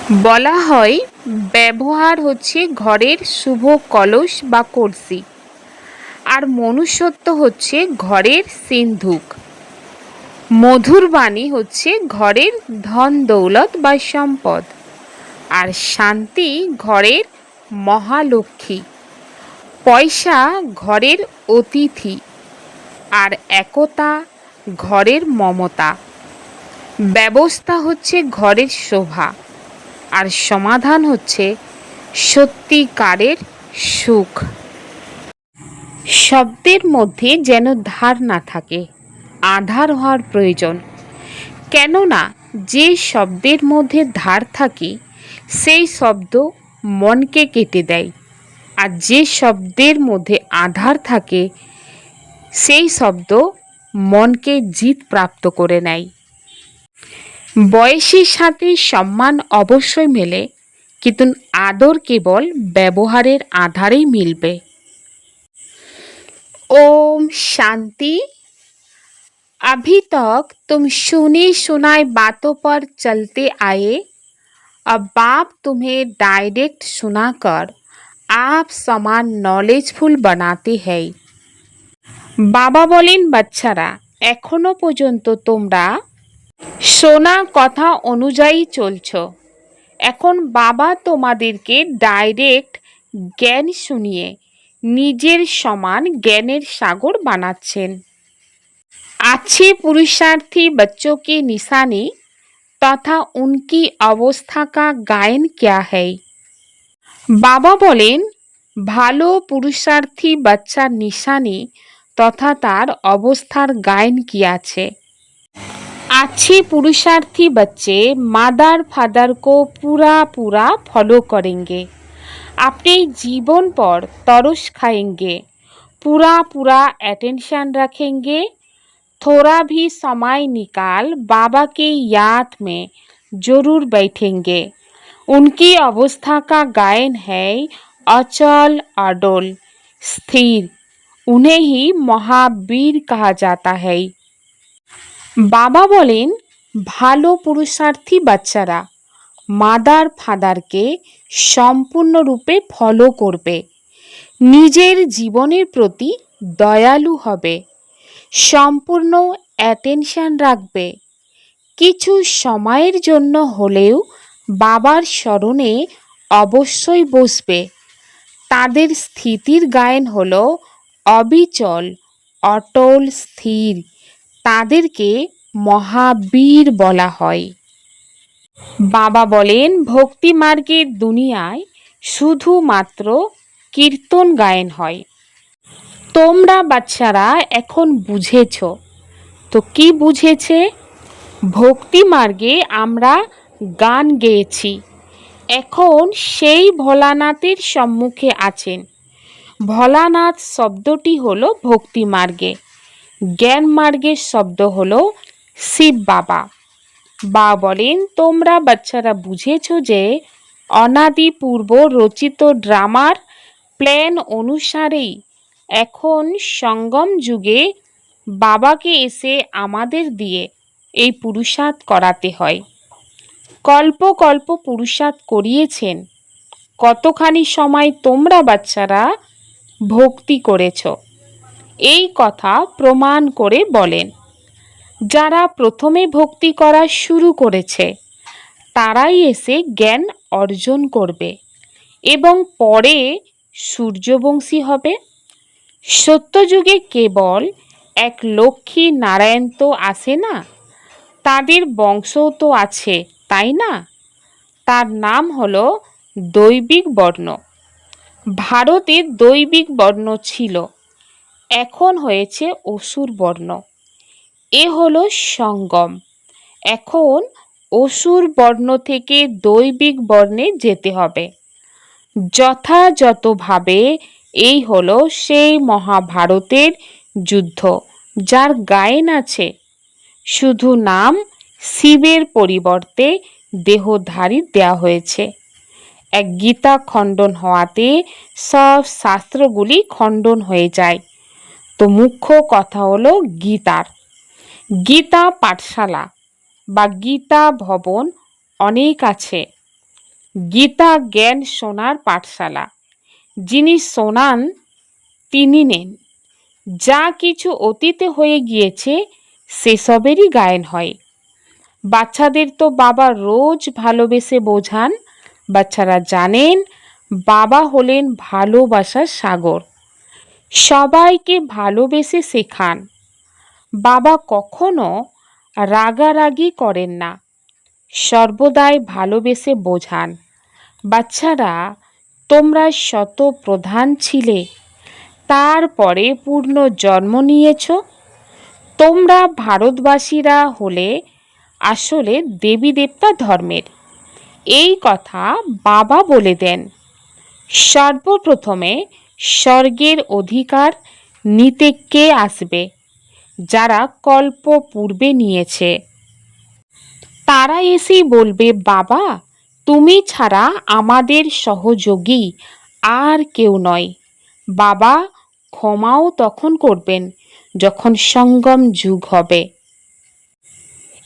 বলা হয় ব্যবহার হচ্ছে ঘরের শুভ কলস বা কলসি, আর মনুষ্যত্ব হচ্ছে ঘরের সিন্ধুক। মধুর বাণী হচ্ছে ঘরের ধন দৌলত বা সম্পদ, আর শান্তি ঘরের মহালক্ষ্মী। পয়সা ঘরের অতিথি, আর একতা ঘরের মমতা। ব্যবস্থা হচ্ছে ঘরের শোভা, আর সমাধান হচ্ছে সত্যিকারের সুখ। শব্দের মধ্যে যেন ধার না থাকে, আধার হওয়ার প্রয়োজন। কেননা যে শব্দের মধ্যে ধার থাকে সেই শব্দ মনকে কেটে দেয়, আর যে শব্দের মধ্যে আধার থাকে সেই শব্দ মনকে জিত প্রাপ্ত করে নেয়। বয়সের সাথে সম্মান অবশ্যই মেলে, কিন্তু আদর কেবল ব্যবহারের আধারেই মিলবে। ओम शांति। अभी तक तुम सुनी सुनाई बातों पर चलते आए। अब बाप तुम्हें डायरेक्ट सुनाकर आप समान नॉलेजफुल बनाते हैं। बाबा बोलेन বাচ্চারা, এখনো পর্যন্ত তোমরা শোনা কথা অনুযায়ী চলছো। এখন বাবা তোমাদেরকে ডাইরেক্ট জ্ঞান শুনিয়ে নিজের সমান জ্ঞানের সাগর বানাচ্ছেন। अच्छे पुरुषार्थी बच्चों की निशानी तथा उनकी अवस्था का गायन क्या है। বাবা বলেন ভালো পুরুষার্থী বাচ্চার নিশানি তথা তার অবস্থার গায়ন কি আছে। अच्छे पुरुषार्थी बच्चे मादार फादर को पूरा पूरा फॉलो करेंगे, अपने जीवन पर तरस खाएंगे, पूरा पूरा अटेंशन रखेंगे। थोड़ा भी समय निकाल बाबा की याद में जरूर बैठेंगे। उनकी अवस्था का गायन है अचल अडोल स्थिर। उन्हें ही महावीर कहा जाता है। বাবা বলেন ভালো পুরুষার্থী বাচ্চারা মাদার ফাদারকে সম্পূর্ণরূপে ফলো করবে, নিজের জীবনের প্রতি দয়ালু হবে, সম্পূর্ণ অ্যাটেনশন রাখবে, কিছু সময়ের জন্য হলেও বাবার স্মরণে অবশ্যই বসবে। তাদের স্থিতির গায়ন হলো অবিচল অটল স্থির। তাদেরকে মহাবীর বলা হয়। বাবা বলেন ভক্তি মার্গের দুনিয়ায় শুধুমাত্র কীর্তন গায়ন হয়। তোমরা বাচ্চারা এখন বুঝেছ তো কি বুঝেছে? ভক্তি মার্গে আমরা গান গেয়েছি, এখন সেই ভোলানাথের সম্মুখে আছেন। ভোলানাথ শব্দটি হলো ভক্তি মার্গে, জ্ঞান মার্গের শব্দ হলো শিব বাবা। বা বলেন তোমরা বাচ্চারা বুঝেছ যে অনাদি পূর্ব রচিত ড্রামার প্ল্যান অনুসারেই এখন সঙ্গম যুগে বাবাকে এসে আমাদের দিয়ে এই পুরুষার্থ করাতে হয়। কল্প কল্প পুরুষার্থ করিয়েছেন, কতখানি সময় তোমরা বাচ্চারা ভক্তি করেছ এই কথা প্রমাণ করে বলেন। যারা প্রথমে ভক্তি করা শুরু করেছে তারাই এসে জ্ঞান অর্জন করবে এবং পরে সূর্যবংশী হবে। সত্যযুগে কেবল এক লক্ষ্মী নারায়ণ তো আসে না, তাদের বংশও তো আছে, তাই না? তার নাম হলো দৈবিক বর্ণ। ভারতে দৈবিক বর্ণ ছিল, এখন হয়েছে অসুর বর্ণ। এ হলো সঙ্গম। এখন অসুর বর্ণ থেকে দৈবিক বর্ণে যেতে হবে যথাযথভাবে। এই হলো সেই মহাভারতের যুদ্ধ যার গায়ন আছে। শুধু নাম শিবের পরিবর্তে দেহধারী দেয়া হয়েছে। এক গীতা খণ্ডন হওয়াতে সব শাস্ত্রগুলি খণ্ডন হয়ে যায়। তো মুখ্য কথা হলো গীতার। গীতা পাঠশালা বা গীতা ভবন অনেক আছে, গীতা জ্ঞান শোনার পাঠশালা। যিনি শোনান তিনি নেন। যা কিছু অতীতে হয়ে গিয়েছে সেসবেরই গায়ন হয়। বাচ্চাদের তো বাবা রোজ ভালোবেসে বোঝান। বাচ্চারা জানেন বাবা হলেন ভালোবাসার সাগর। সবাইকে ভালোবেসে শেখান। বাবা কখনো রাগারাগি করেন না, সর্বদাই ভালোবেসে বোঝান। বাচ্চারা, তোমরা শত প্রধান ছিলে, তারপরে পূর্ণ জন্ম নিয়েছ। তোমরা ভারতবাসীরা হলে আসলে দেবী দেবতা ধর্মের। এই কথা বাবা বলে দেন। সর্বপ্রথমে স্বর্গের অধিকার নিতে কে আসবে? যারা কল্প পূর্বে নিয়েছে। তারা এসেই বলবে, বাবা তুমি ছাড়া আমাদের সহযোগী আর কেউ নয়। বাবা ক্ষমাও তখন করবেন যখন সঙ্গম যুগ হবে।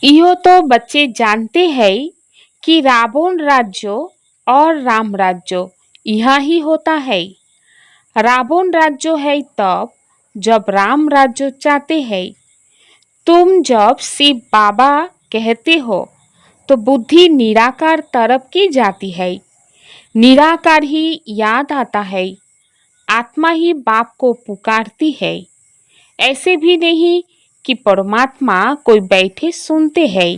ইহ তো बच्चे जानते हैं कि रावण राज्य और राम राज्य यहाँ ही होता है। रावण राज्य है तब जब राम राज्य चाहते हैं। तुम जब शिव बाबा कहते हो तो बुद्धि निराकार तरफ की जाती है। निराकार ही याद आता है। आत्मा ही बाप को पुकारती है। ऐसे भी नहीं कि परमात्मा कोई बैठे सुनते हैं।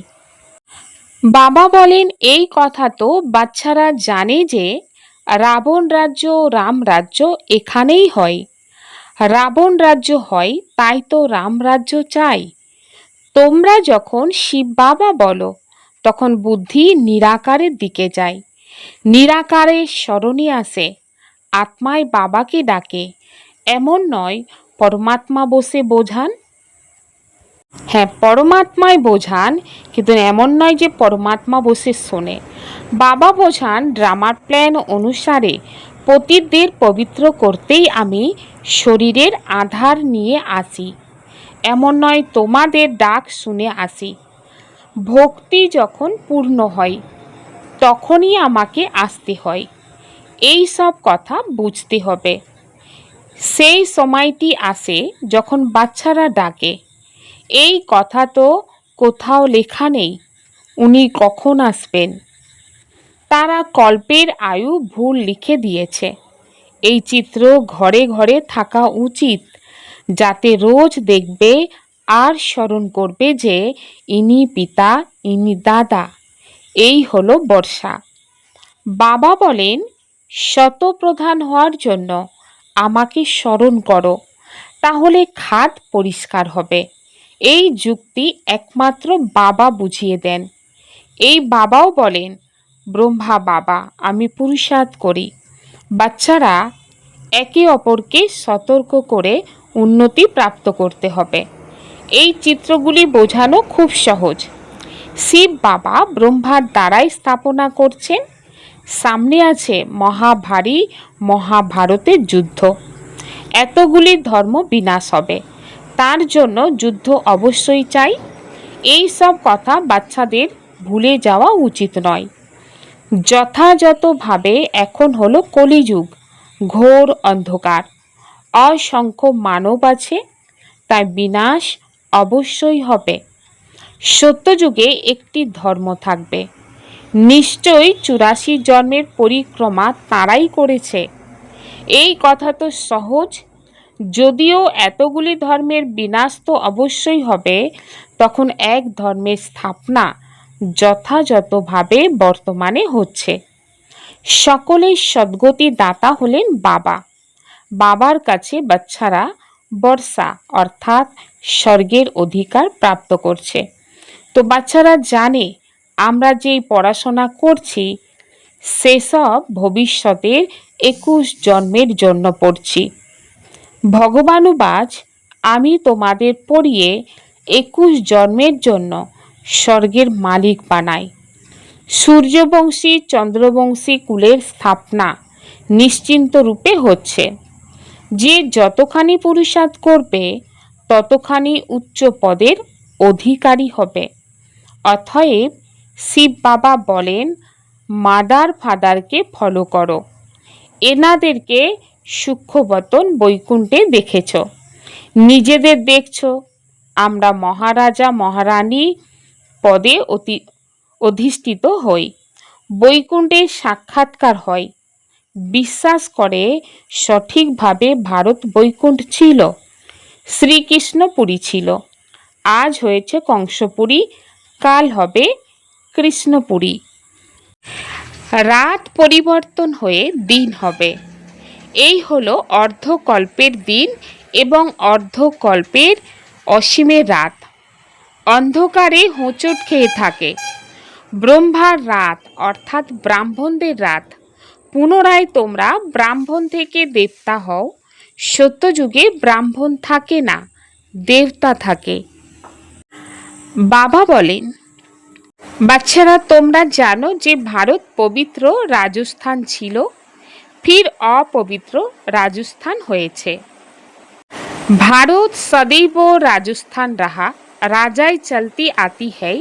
বাবা বলেন, এই কথা তো বাচ্চারা জানে যে রাবণ রাজ্য রাম রাজ্য এখানেই হয়। রাবণ রাজ্য হয় তাই তো রাম রাজ্য চাই। তোমরা যখন শিব বাবা বলো তখন বুদ্ধি নিরাকারের দিকে যায়। নিরাকারের স্মরণে আসে, আত্মায় বাবাকে ডাকে। এমন নয় পরমাত্মা বসে বোঝান। হ্যাঁ, পরমাত্মায় বোঝান, কিন্তু এমন নয় যে পরমাত্মা বসে শোনে। বাবা বোঝান ড্রামার প্ল্যান অনুসারে পতিতদের পবিত্র করতেই আমি শরীরের আধার নিয়ে আসি। এমন নয় তোমাদের ডাক শুনে আসি। ভক্তি যখন পূর্ণ হয় তখনই আমাকে আসতে হয়। এই সব কথা বুঝতে হবে। সেই সময়টি আসে যখন বাচ্চারা ডাকে। এই কথা তো কোথাও লেখা নেই উনি কখন আসবেন। তারা কল্পের আয়ু ভুল লিখে দিয়েছে। এই চিত্র ঘরে ঘরে থাকা উচিত, যাতে রোজ দেখবে আর স্মরণ করবে যে ইনি পিতা, ইনি দাদা। এই হলো বর্ষা। বাবা বলেন, শতপ্রধান হওয়ার জন্য আমাকে স্মরণ করো, তাহলে খাদ পরিষ্কার হবে। এই যুক্তি একমাত্র বাবা বুঝিয়ে দেন। এই বাবাও বলেন, ব্রহ্মা বাবা আমি পুরুষার্থ করি। বাচ্চারা একে অপরকে সতর্ক করে উন্নতি প্রাপ্ত করতে হবে। এই চিত্রগুলি বোঝানো খুব সহজ। শিব বাবা ব্রহ্মার দ্বারাই স্থাপনা করছেন। সামনে আছে মহাভারী মহাভারতের যুদ্ধ। এতগুলি ধর্ম বিনাশ হবে, তার জন্য যুদ্ধ অবশ্যই চাই। এই সব কথা বাচ্চাদের ভুলে যাওয়া উচিত নয়। যথাযথভাবে এখন হলো কলিযুগ, ঘোর অন্ধকার। অসংখ্য মানব আছে, তাই বিনাশ অবশ্যই হবে। সত্যযুগে একটি ধর্ম থাকবে। নিশ্চয়ই 84 জন্মের পরিক্রমা তারাই করেছে। এই কথা তো সহজ। যদিও এতগুলি ধর্মের বিনাশ তো অবশ্যই হবে, তখন এক ধর্মের স্থাপনা যথাযথভাবে বর্তমানে হচ্ছে। সকলের সদ্গতি দাতা হলেন বাবা। বাবার কাছে বাচ্চারা বর্ষা অর্থাৎ স্বর্গের অধিকার প্রাপ্ত করছে। তো বাচ্চারা জানে আমরা যেই পড়াশোনা করছি সেসব ভবিষ্যতের 21 জন্মের জন্য পড়ছি। ভগবানুবাজ, আমি তোমাদের পড়িয়ে 21 জন্মের জন্য স্বর্গের মালিক বানাই। সূর্যবংশী চন্দ্রবংশী কুলের স্থাপনা নিশ্চিন্ত রূপে হচ্ছে। যে যতখানি পুরুষার্থ করবে ততখানি উচ্চ পদের অধিকারী হবে। অতএব শিব বাবা বলেন, মাদার ফাদারকে ফলো করো। এনাদেরকে সূক্ষ্মবতন বৈকুণ্ঠে দেখেছ, নিজেদের দেখছ। আমরা মহারাজা মহারানী পদে অধিষ্ঠিত হই, বৈকুণ্ঠের সাক্ষাৎকার হয়। বিশ্বাস করে সঠিকভাবে ভারত বৈকুণ্ঠ ছিল, শ্রীকৃষ্ণপুরী ছিল। আজ হয়েছে কংসপুরী, কাল হবে কৃষ্ণপুরী। রাত পরিবর্তন হয়ে দিন হবে। এই হলো অর্ধকল্পের দিন এবং অর্ধকল্পের অসীমের রাত। অন্ধকারে হোঁচট খেয়ে থাকে। ব্রহ্মার রাত অর্থাৎ ব্রাহ্মণদের রাত। পুনরায় তোমরা ব্রাহ্মণ থেকে দেবতা হও। সত্যযুগে ব্রাহ্মণ থাকে না, দেবতা থাকে। বাবা বলেন, বাচ্চারা তোমরা জানো যে ভারত পবিত্র রাজস্থান ছিল, ফির অপবিত্র রাজস্থান হয়েছে। भारत सदैव राजस्थान रहा, राजाई चलती आती है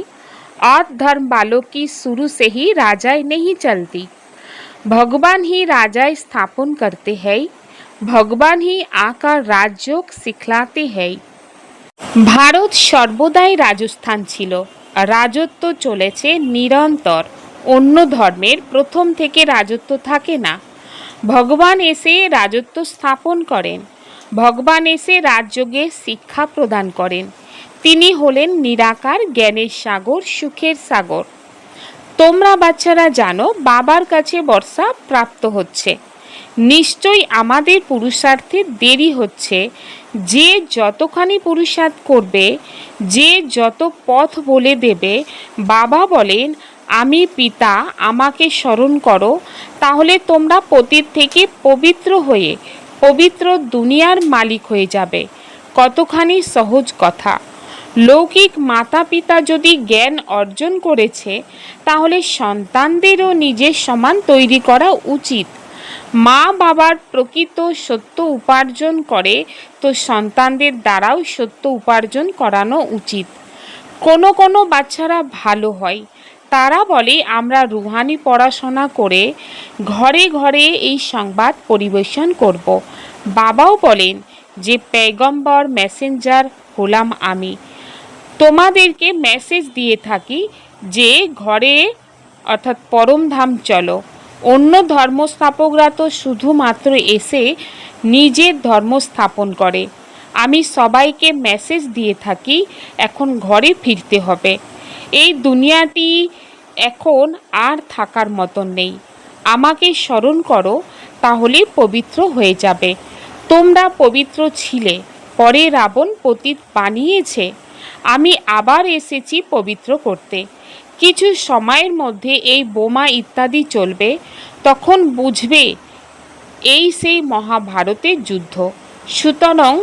और धर्म वालों की शुरू से ही राजाई नहीं चलती। भगवान ही राजाई स्थापन करते हैं, भगवान ही आकर राजयोग सिखलाते हैं। ভারত সর্বদাই রাজস্থান ছিল, রাজত্ব চলেছে নিরন্তর। অন্য ধর্মের প্রথম থেকে রাজত্ব থাকে না, ভগবান এসে রাজত্ব স্থাপন করেন। ভগবান এসে রাজযোগে শিক্ষা প্রদান করেন। তিনি হলেন নিরাকার, জ্ঞানের সাগর, সুখের সাগর। তোমরা বাচ্চারা জানো বাবার কাছে বর্ষা প্রাপ্ত হচ্ছে। নিশ্চয়ই আমাদের পুরুষার্থে দেরি হচ্ছে। যে যতখানি পুরুষার্থ করবে, যে যত পথ বলে দেবে, বাবা বলেন আমি পিতা, আমাকে স্মরণ করো, তাহলে তোমরা পতিত থেকে পবিত্র হয়ে পবিত্র দুনিয়ার মালিক হয়ে যাবে। কতখানি সহজ কথা। লৌকিক মাতা পিতা যদি জ্ঞান অর্জন করেছে, তাহলে সন্তানদেরও নিজের সমান তৈরি করা উচিত। মা বাবার প্রকৃত সত্য উপার্জন করে, তো সন্তানদের দ্বারাও সত্য উপার্জন করানো উচিত। কোনো কোনো বাচ্চারা ভালো হয়, তারা বলে আমরা রুহানি পড়াশোনা করে ঘরে ঘরে এই সংবাদ পরিবেশন করব। বাবাও বলেন যে পেগম্বর মেসেঞ্জার হলাম আমি। তোমাদেরকে মেসেজ দিয়ে থাকি যে ঘরে অর্থাৎ পরমধাম চলো। অন্য ধর্মস্থাপকরা তো শুধুমাত্র এসে নিজের ধর্ম স্থাপন করে। আমি সবাইকে মেসেজ দিয়ে থাকি এখন ঘরে ফিরতে হবে। এই দুনিয়াটি এখন আর থাকার মতন নেই। আমাকে স্মরণ করো, তাহলে পবিত্র হয়ে যাবে। তোমরা পবিত্র ছিলে, পরে রাবণ পতিত বানিয়েছে। আমি আবার এসেছি পবিত্র করতে। কিছু সময়ের মধ্যে এই বোমা ইত্যাদি চলবে, তখন বুঝবে এই সেই মহাভারতের যুদ্ধ। সুতরাং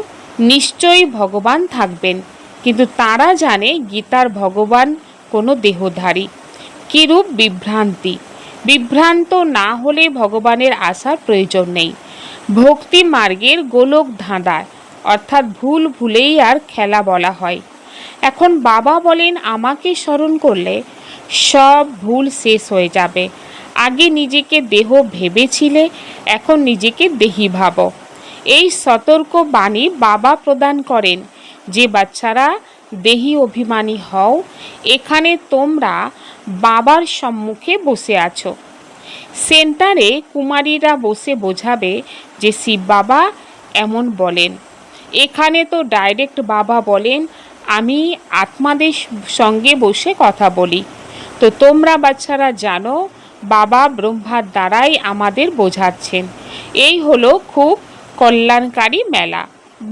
নিশ্চয়ই ভগবান থাকবেন, কিন্তু তারা জানে গীতার ভগবান কোনো দেহধারী। কিরূপ বিভ্রান্তি! বিভ্রান্ত না হলে ভগবানের আসার প্রয়োজন নেই। ভক্তি মার্গের গোলক ধাঁধায় অর্থাৎ ভুল ভুলেই আর খেলা বলা হয়। এখন বাবা বলেন আমাকে স্মরণ করলে সব ভুল শেষ হয়ে যাবে। আগে নিজেকে দেহ ভেবেছিলে, এখন নিজেকে দেহি ভাবো। এই সতর্ক বাণী বাবা প্রদান করেন যে বাচ্চারা দেহি অভিমানী হও। এখানে তোমরা বাবার সম্মুখে বসে আছো। সেন্টারে কুমারীরা বসে বোঝাবে যে শিব বাবা এমন বলেন। এখানে তো ডাইরেক্ট বাবা বলেন আমি আত্মাদের সঙ্গে বসে কথা বলি। তো তোমরা বাচ্চারা জানো বাবা ব্রহ্মার দ্বারাই আমাদের বোঝাচ্ছেন। এই হলো খুব কল্যাণকারী মেলা।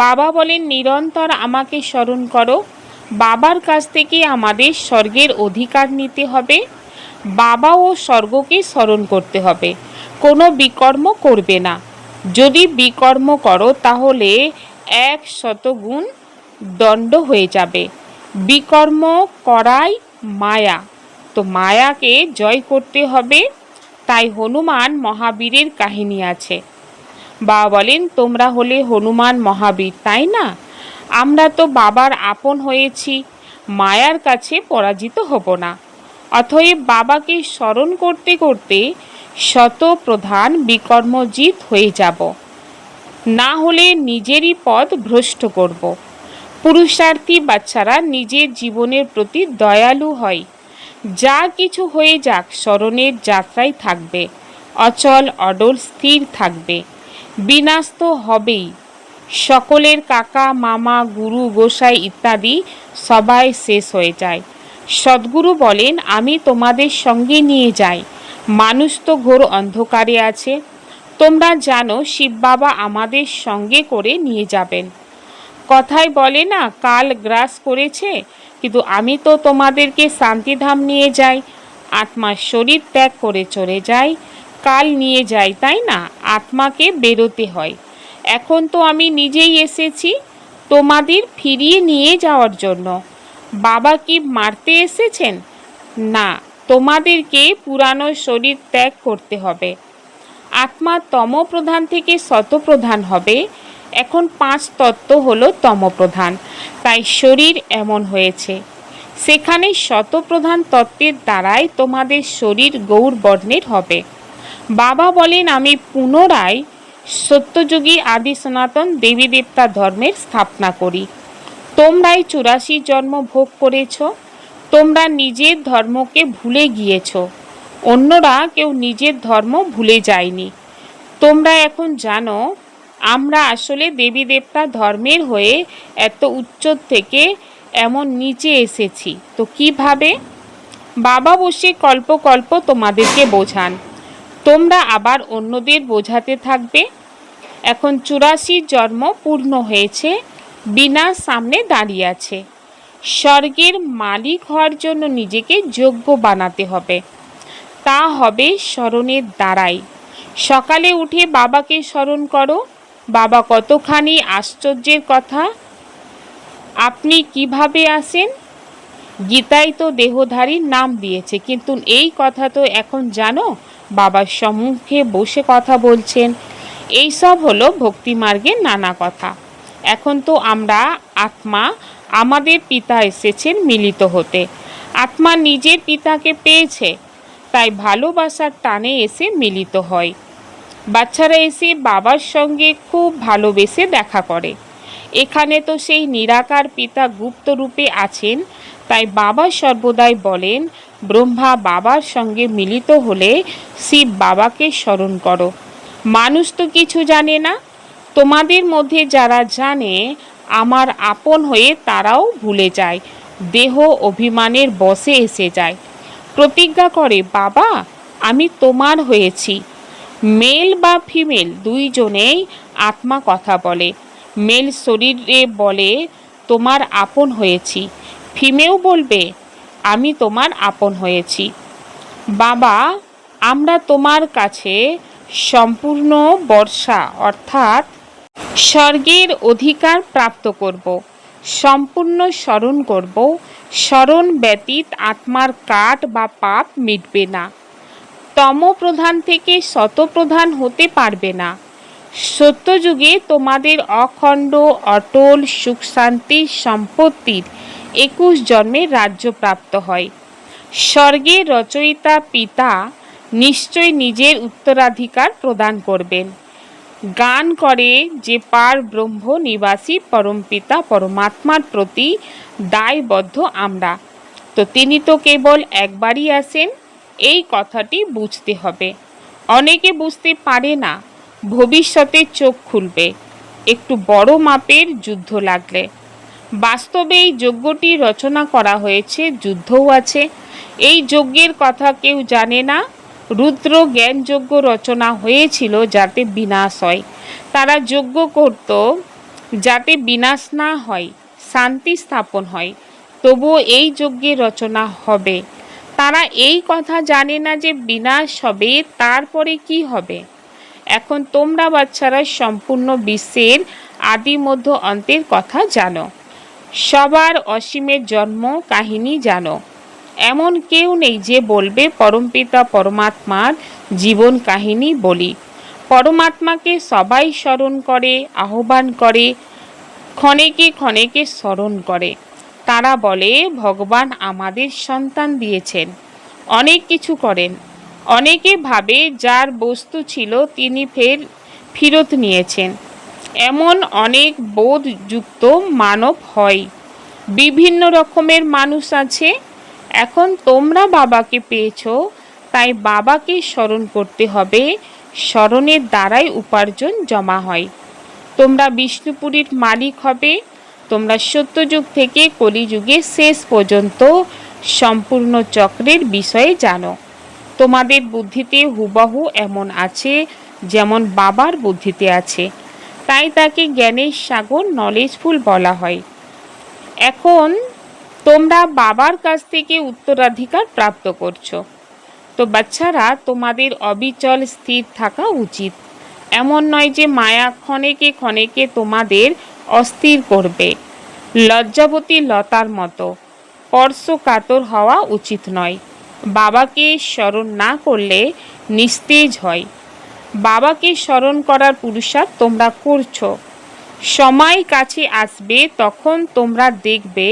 বাবা বলেন নিরন্তর আমাকে স্মরণ করো। বাবার কাছ থেকে আমাদের স্বর্গের অধিকার নিতে হবে। বাবা ও স্বর্গকে স্মরণ করতে হবে, কোনো বিকর্ম করবে না। যদি বিকর্ম করো তাহলে 100 গুণ দণ্ড হয়ে যাবে। বিকর্ম করাই মায়া, তো মায়াকে জয় করতে হবে। তাই হনুমান মহাবীরের কাহিনী আছে। বাবা বলেন তোমরা হলে হনুমান মহাবীর, তাই না? আমরা তো বাবার আপন হয়েছি, মায়ার কাছে পরাজিত হব না। অতএব বাবাকে স্মরণ করতে করতে শতপ্রধান বিকর্মজিৎ হয়ে যাব, না হলে নিজেরই পথ ভ্রষ্ট করব। পুরুষার্থী বাচ্চারা নিজের জীবনের প্রতি দয়ালু হয়। যা কিছু হয়ে যাক স্মরণের যাত্রায় থাকবে, অচল অডল স্থির থাকবে। বিনাশ তো হবেই। সকলের কাকা মামা গুরু গোসাই ইত্যাদি সবাই শেষ হয়ে যায়। সদ্গুরু বলেন, আমি তোমাদের সঙ্গে নিয়ে যাই। মানুষ তো ঘোর অন্ধকারে আছে। তোমরা জানো শিব বাবা আমাদের সঙ্গে করে নিয়ে যাবেন। কথায় বলে না, কাল গ্রাস করেছে, কিন্তু আমি তো তোমাদেরকে শান্তিধাম নিয়ে যাই। আত্মার শরীর ত্যাগ করে চলে যাই, কাল নিয়ে যাই, তাই না? আত্মাকে বেরোতে হয়। এখন তো আমি নিজেই এসেছি তোমাদের ফিরিয়ে নিয়ে যাওয়ার জন্য। বাবা কি মারতে এসেছেন? না, তোমাদেরকে পুরানো শরীর ত্যাগ করতে হবে। আত্মা তমপ্রধান থেকে শতপ্রধান হবে। এখন 5 তত্ত্ব হলো তমপ্রধান, তাই শরীর এমন হয়েছে। সেখানে শতপ্রধান তত্ত্বের দ্বারাই তোমাদের শরীর গৌর বর্ণের হবে। বাবা বলেন, আমি পুনরায় সত্যযুগী আদি সনাতন দেবী দেবতা ধর্মের স্থাপনা করি। তোমরাই 84 জন্ম ভোগ করেছ। তোমরা নিজের ধর্মকে ভুলে গিয়েছ। অন্যরা কেউ নিজের ধর্ম ভুলে যায়নি। তোমরা এখন জানো আমরা আসলে দেবী দেবতা ধর্মের হয়ে এত উচ্চ থেকে এমন নিচে এসেছি। তো কিভাবে? বাবা বসে কল্প কল্প তোমাদেরকে বোঝান, তোমরা আবার অন্যদের বোঝাতে থাকবে। এখন 84 জন্ম পূর্ণ হয়েছে, বিনাশ সামনে দাঁড়িয়ে আছে। স্বর্গের মালিক হওয়ার জন্য নিজেকে যোগ্য বানাতে হবে। তা হবে স্মরণের দ্বারাই। সকালে উঠে বাবাকে স্মরণ করো। বাবা কতখানি আশ্চর্যের কথা। আপনি কিভাবে আসেন? গীতায় তো দেহধারীর নাম দিয়েছে, কিন্তু এই কথা তো এখন জানো, বাবার সম্মুখে বসে কথা বলছেন। এই সব হলো ভক্তিমার্গের নানা কথা। এখন তো আমরা আত্মা, আমাদের পিতা এসেছেন মিলিত হতে। আত্মা নিজের পিতাকে পেয়েছে, তাই ভালোবাসার টানে এসে মিলিত হয়। বাচ্চারা এসে বাবার সঙ্গে খুব ভালোবেসে দেখা করে। এখানে তো সেই নিরাকার পিতা গুপ্ত রূপে আছেন, তাই বাবা সর্বদাই বলেন, ব্রহ্মা বাবার সঙ্গে মিলিত হলে শিব বাবাকে স্মরণ করো। মানুষ তো কিছু জানে না। তোমাদের মধ্যে যারা জানে আমার আপন হয়ে, তারাও ভুলে যায়, দেহ অভিমানের বশে এসে যায়। প্রতিজ্ঞা করে, বাবা আমি তোমার হয়েছি। মেল বা ফিমেল দুইজনেই আত্মা কথা বলে। মেল শরীরে বলে তোমার আপন হয়েছি, ফিমেও বলবে আমি তোমার আপন হয়েছি। বাবা, আমরা তোমার কাছে সম্পূর্ণ বর্ষা অর্থাৎ স্বর্গের অধিকার প্রাপ্ত করব। সম্পূর্ণ স্মরণ করব। স্মরণ ব্যতীত আত্মার কাট বা পাপ মিটবে না। তমপ্রধান থেকে শতপ্রধান হতে পারবে না। সত্যযুগে তোমাদের অখণ্ড অটল সুখ শান্তি সম্পত্তির 21 জন্মের রাজ্য প্রাপ্ত হয়। স্বর্গের রচয়িতা পিতা নিশ্চয় নিজের উত্তরাধিকার প্রদান করবেন। গান করে যে পার ব্রহ্ম নিবাসী পরমপিতা পরমাত্মার প্রতি দায়বদ্ধ আমরা। তো তিনি তো কেবল একবারই আসেন, এই কথাটি বুঝতে হবে। অনেকে বুঝতে পারে না, ভবিষ্যতে চোখ খুলবে একটু বড় মাপের যুদ্ধ লাগলে। বাস্তবে এই যজ্ঞটি রচনা করা হয়েছে, যুদ্ধও আছে। এই যজ্ঞের কথা কেউ জানে না। রুদ্র জ্ঞান যজ্ঞ রচনা হয়েছিল যাতে বিনাশ হয়। তারা যজ্ঞ করত যাতে বিনাশ না হয়, শান্তি স্থাপন হয়। তবুও এই যজ্ঞের রচনা হবে। তারা এই কথা জানে না যে বিনাশ হবে, তারপরে কি হবে। এখন তোমরা বাচ্চারা সম্পূর্ণ বিশ্বের আদি মধ্য অন্তের কথা জানো। সবার অসীমের জন্ম কাহিনী জানো। এমন কেউ নেই যে বলবে পরমপিতা পরমাত্মার জীবন কাহিনী বলি। পরমাত্মাকে সবাই স্মরণ করে, আহ্বান করে, ক্ষণেকে ক্ষণেকে স্মরণ করে। তারা বলে ভগবান আমাদের সন্তান দিয়েছেন। অনেক কিছু করেন। অনেকে ভাবে যার বস্তু ছিল তিনি ফেরত নিয়েছেন। এমন অনেক বোধযুক্ত মানব হয়। বিভিন্ন রকমের মানুষ আছে। এখন তোমরা বাবাকে পেয়েছো, তাই বাবাকে স্মরণ করতে হবে। স্মরণের দ্বারাই উপার্জন জমা হয়। তোমরা বিষ্ণুপুরীর মালিক হবে। তোমরা সত্যযুগ থেকে কলিযুগে শেষ পর্যন্ত সম্পূর্ণ চক্রের বিষয়ে জানো। তোমাদের বুদ্ধিতে হুবহু এমন আছে যেমন বাবার বুদ্ধিতে আছে, তাই তাকে জ্ঞানের সাগর নলেজফুল বলা হয়। এখন তোমরা বাবার কাছ থেকে উত্তরাধিকার প্রাপ্ত করছো। তো বাচ্চারা, তোমাদের অবিচল স্থির থাকা উচিত। এমন নয় যে মায়া ক্ষণেকে ক্ষণেকে তোমাদের অস্থির করবে। লজ্জাবতী লতার মতো স্পর্শকাতর হওয়া উচিত নয়। বাবাকে স্মরণ না করলে নিস্তেজ হয়। বাবাকে স্মরণ করার পুরুষার্থ তোমরা করছো। সময় কাছে আসবে, তখন তোমরা দেখবে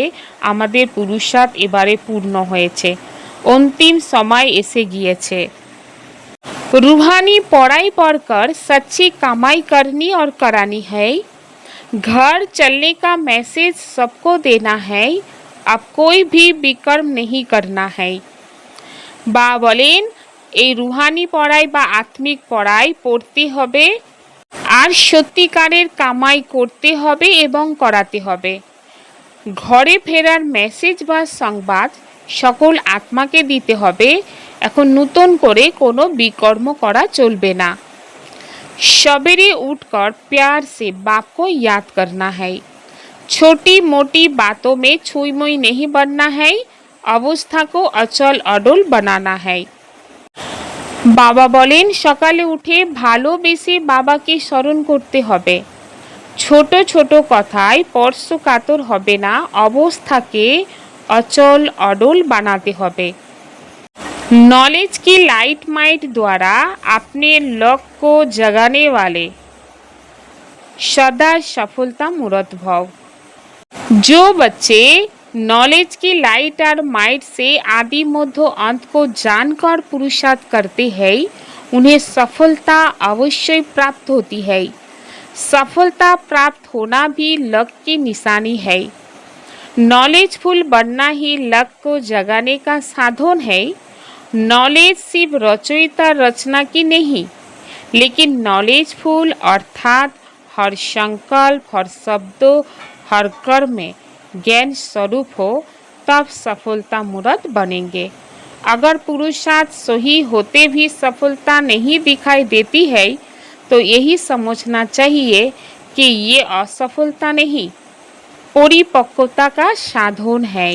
আমাদের পুরুষার্থ এবারে পূর্ণ হয়েছে। अंतिम समय एसे गिएछे। रूहानी पढ़ाई पढ़कर सच्ची कमाई करनी और करानी है। घर चलने का मैसेज सबको देना है। अब कोई भी विकर्म नहीं करना है। बा बोलेन এই রুহানি পড়াই বা আত্মিক পড়াই পড়তে হবে আর সত্যিকারের কামাই করতে হবে এবং করাতে হবে। ঘরে ফেরার মেসেজ বা সংবাদ সকল আত্মাকে দিতে হবে। এখন নতুন করে কোনো বিকর্ম করা চলবে না। सवेरे उठकर प्यार से बाप को याद करना है। छोटी मोटी बातों में छुई मुई नहीं बनना है। अवस्था को अचल अडल बनाना है। बाबा बोलेन सकाले उठे भालोबेसे बाबाके स्मरण करते हबे। ছোট ছোট কথায় স্পর্শকাতর হবে না, অবস্থাকে अचल अडल बनाते হবে। नॉलेज की लाइट माइट द्वारा अपने लक्ष्य को जगाने वाले सदा सफलता मूर्त भव। जो बच्चे नॉलेज की लाइट और माइट से आदि मध्य अंत को जानकर पुरुषार्थ करते हैं, उन्हें सफलता अवश्य प्राप्त होती है। सफलता प्राप्त होना भी लक्ष्य की निशानी है। नॉलेजफुल बनना ही लक्ष्य को जगाने का साधन है। नॉलेज सिर्फ रचयिता रचना की नहीं, लेकिन नॉलेजफुल अर्थात हर संकल्प, हर शब्द, हर कर्म में ज्ञान स्वरूप हो, तब सफलता मूर्त बनेंगे। अगर पुरुषार्थ सही होते भी सफलता नहीं दिखाई देती है, तो यही समझना चाहिए कि ये असफलता नहीं, परिपक्वता का साधन है।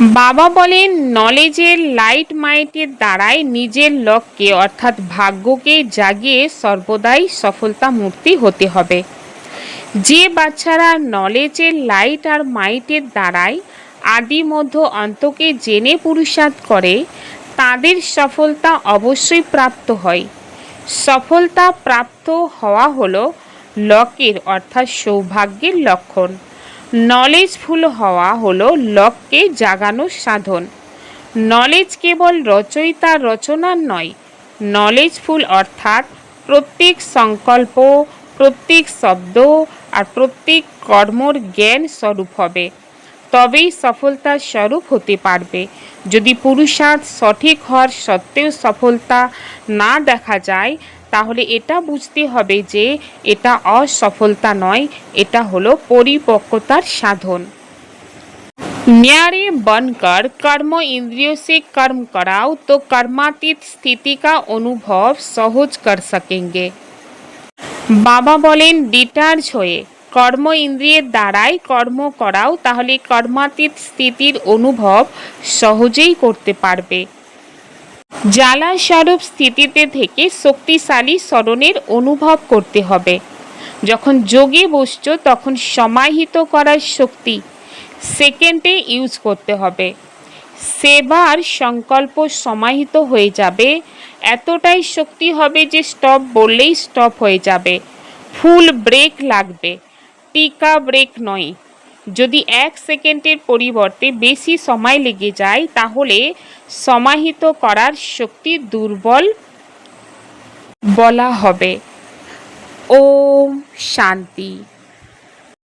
बाबा बोलेन नॉलेजेर लाइट माइटेर द्वाराई निजेर लक्ष्यके अर्थात भाग्यके जागिए सर्वदाई सफलता मूर्ति होते हबे। जे बाच्चारा नॉलेजेर लाइट और माइटेर द्वाराई आदि मध्य अंतके जेने पुरुषार्थ करे, तादेर सफलता अवश्य प्राप्त हय। सफलता प्राप्त हवा हलो लक्ष्येर अर्थात सौभाग्येर लक्षण। नॉलेजफुल हवा हलो लक्ष्यके जागानोर साधन। नॉलेज केवल रचयिता रचनार नय, नॉलेजफुल अर्थात प्रत्येक संकल्प, प्रत्येक शब्द और प्रत्येक कर्मर ज्ञान स्वरूप हबे, तबेई सफलता स्वरूप होते पारबे। यदि पुरुषार्थ सठिक हওয়ার सत्त्वेও सफलता ना देखा जाए, তাহলে এটা বুঝতে হবে যে এটা असफलता नয়, এটা হলো পরিপক্কতার সাধন। न्यारे बनकर कर्म इंद्रियों से कर्म कराओ तो कर्मातीत स्थिति का अनुभव सहज कर सकेंगे। बाबा बोलेन डिटार्च হয়ে কর্ম ইন্দ্রিয়ের দ্বারাই কর্ম করাও, তাহলে কর্মাতীত স্থিতির অনুভব সহজেই করতে পারবে। জ্বালা স্বরূপ স্থিতিতে থেকে শক্তিশালী স্মরণের অনুভব করতে হবে। যখন যোগে বসছো তখন সমাহিত করার শক্তি সেকেন্ডে ইউজ করতে হবে। সেবার সংকল্প সমাহিত হয়ে যাবে, এতটাই শক্তি হবে যে স্টপ বললেই স্টপ হয়ে যাবে। ফুল ব্রেক লাগবে, টিকা ব্রেক নয়। যদি 1 সেকেন্ডের পরিবর্তে বেশি সময় লেগে যায় তাহলে সমাহিত করার শক্তি দুর্বল বলা হবে। ওম শান্তি।